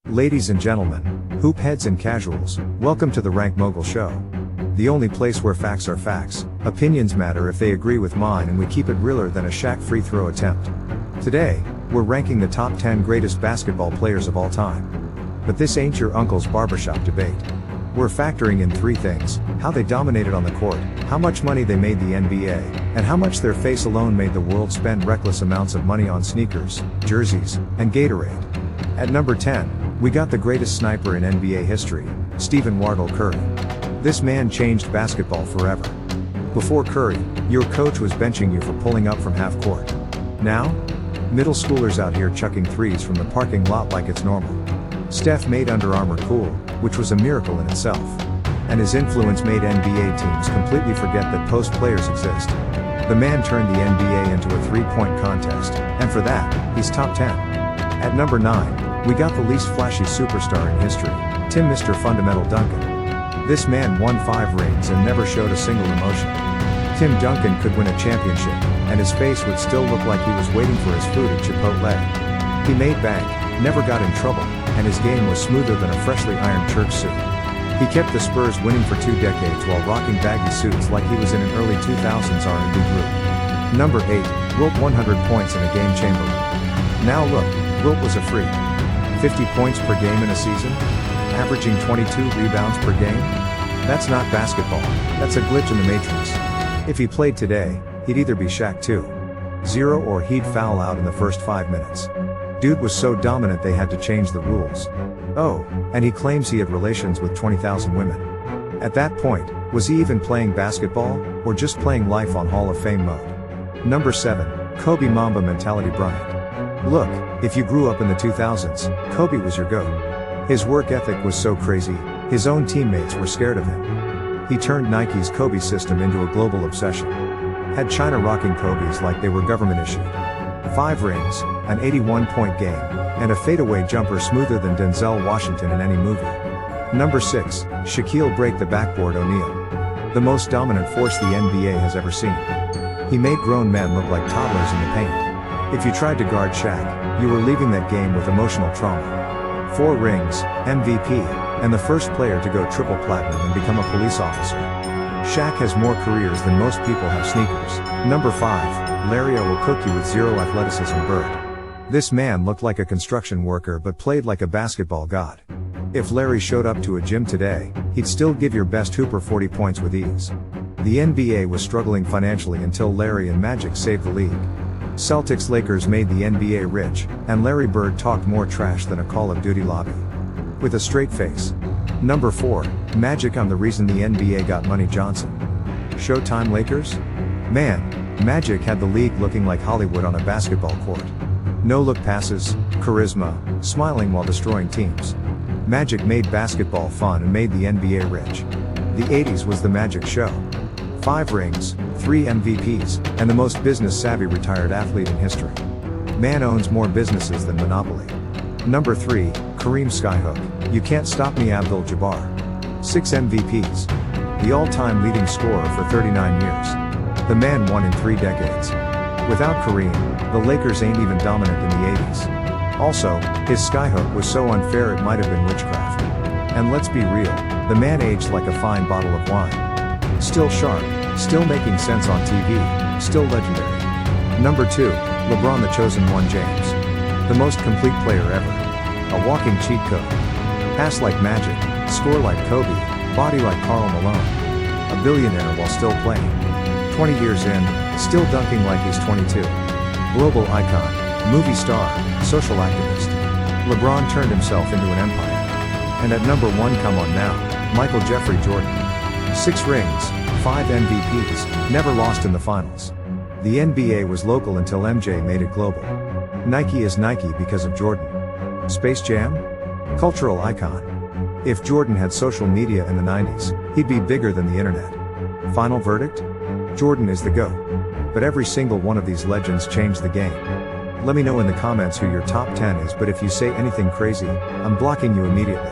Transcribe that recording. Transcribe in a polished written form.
Ladies and gentlemen, hoop heads and casuals, welcome to the Rank Mogul Show. The only place where facts are facts, opinions matter if they agree with mine, and we keep it realer than a Shaq free throw attempt. Today, we're ranking the top 10 greatest basketball players of all time. But this ain't your uncle's barbershop debate. We're factoring in three things: how they dominated on the court, how much money they made the NBA, and how much their face alone made the world spend reckless amounts of money on sneakers, jerseys, and Gatorade. At number 10, we got the greatest sniper in NBA history, Stephen Wardle Curry. This man changed basketball forever. Before Curry, your coach was benching you for pulling up from half court. Now, middle schoolers out here chucking threes from the parking lot like it's normal. Steph made Under Armour cool, which was a miracle in itself. And his influence made NBA teams completely forget that post players exist. The man turned the NBA into a three-point contest, and for that, he's top 10. At number 9, we got the least flashy superstar in history, Tim Mr. Fundamental Duncan. This man won 5 rings and never showed a single emotion. Tim Duncan could win a championship, and his face would still look like he was waiting for his food at Chipotle. He made bank, never got in trouble, and his game was smoother than a freshly ironed church suit. He kept the Spurs winning for 2 decades while rocking baggy suits like he was in an early 2000s R&B group. Number 8, Wilt 100 points in a game Chamberlain. Now look, Wilt was a freak. 50 points per game in a season? Averaging 22 rebounds per game? That's not basketball, that's a glitch in the matrix. If he played today, he'd either be Shaq 2.0 or he'd foul out in the first 5 minutes. Dude was so dominant they had to change the rules. Oh, and he claims he had relations with 20,000 women. At that point, was he even playing basketball, or just playing life on Hall of Fame mode? Number 7, Kobe Mamba Mentality Bryant. Look, if you grew up in the 2000s, Kobe was your GOAT. His work ethic was so crazy, his own teammates were scared of him. He turned Nike's Kobe system into a global obsession. Had China rocking Kobe's like they were government issued. 5 rings, an 81-point game, and a fadeaway jumper smoother than Denzel Washington in any movie. Number 6, Shaquille Break the Backboard O'Neal. The most dominant force the NBA has ever seen. He made grown men look like toddlers in the paint. If you tried to guard Shaq, you were leaving that game with emotional trauma. 4 rings, MVP, and the first player to go triple platinum and become a police officer. Shaq has more careers than most people have sneakers. Number 5, Larry will cook you with zero athleticism Bird. This man looked like a construction worker but played like a basketball god. If Larry showed up to a gym today, he'd still give your best hooper 40 points with ease. The NBA was struggling financially until Larry and Magic saved the league. Celtics Lakers made the NBA rich, and Larry Bird talked more trash than a Call of Duty lobby. With a straight face. Number 4, Magic. I'm the reason the NBA got money Johnson. Showtime Lakers? Man, Magic had the league looking like Hollywood on a basketball court. No-look passes, charisma, smiling while destroying teams. Magic made basketball fun and made the NBA rich. The 80s was the Magic show. 5 rings, 3 MVPs, and the most business-savvy retired athlete in history. Man owns more businesses than Monopoly. Number 3, Kareem Skyhook, You Can't Stop Me Abdul-Jabbar. 6 MVPs. The all-time leading scorer for 39 years. The man won in 3 decades. Without Kareem, the Lakers ain't even dominant in the 80s. Also, his skyhook was so unfair it might have been witchcraft. And let's be real, the man aged like a fine bottle of wine. Still sharp, still making sense on TV, still legendary. Number 2, LeBron the Chosen One James. The most complete player ever. A walking cheat code. Pass like Magic, score like Kobe, body like Karl Malone. A billionaire while still playing. 20 years in, still dunking like he's 22. Global icon, movie star, social activist. LeBron turned himself into an empire. And at number 1, come on now, Michael Jeffrey Jordan. 6 rings, 5 MVPs, never lost in the finals. The NBA was local until MJ made it global. Nike is Nike because of Jordan. Space Jam? Cultural icon. If Jordan had social media in the 90s, he'd be bigger than the internet. Final verdict? Jordan is the GOAT. But every single one of these legends changed the game. Let me know in the comments who your top 10 is, but if you say anything crazy, I'm blocking you immediately.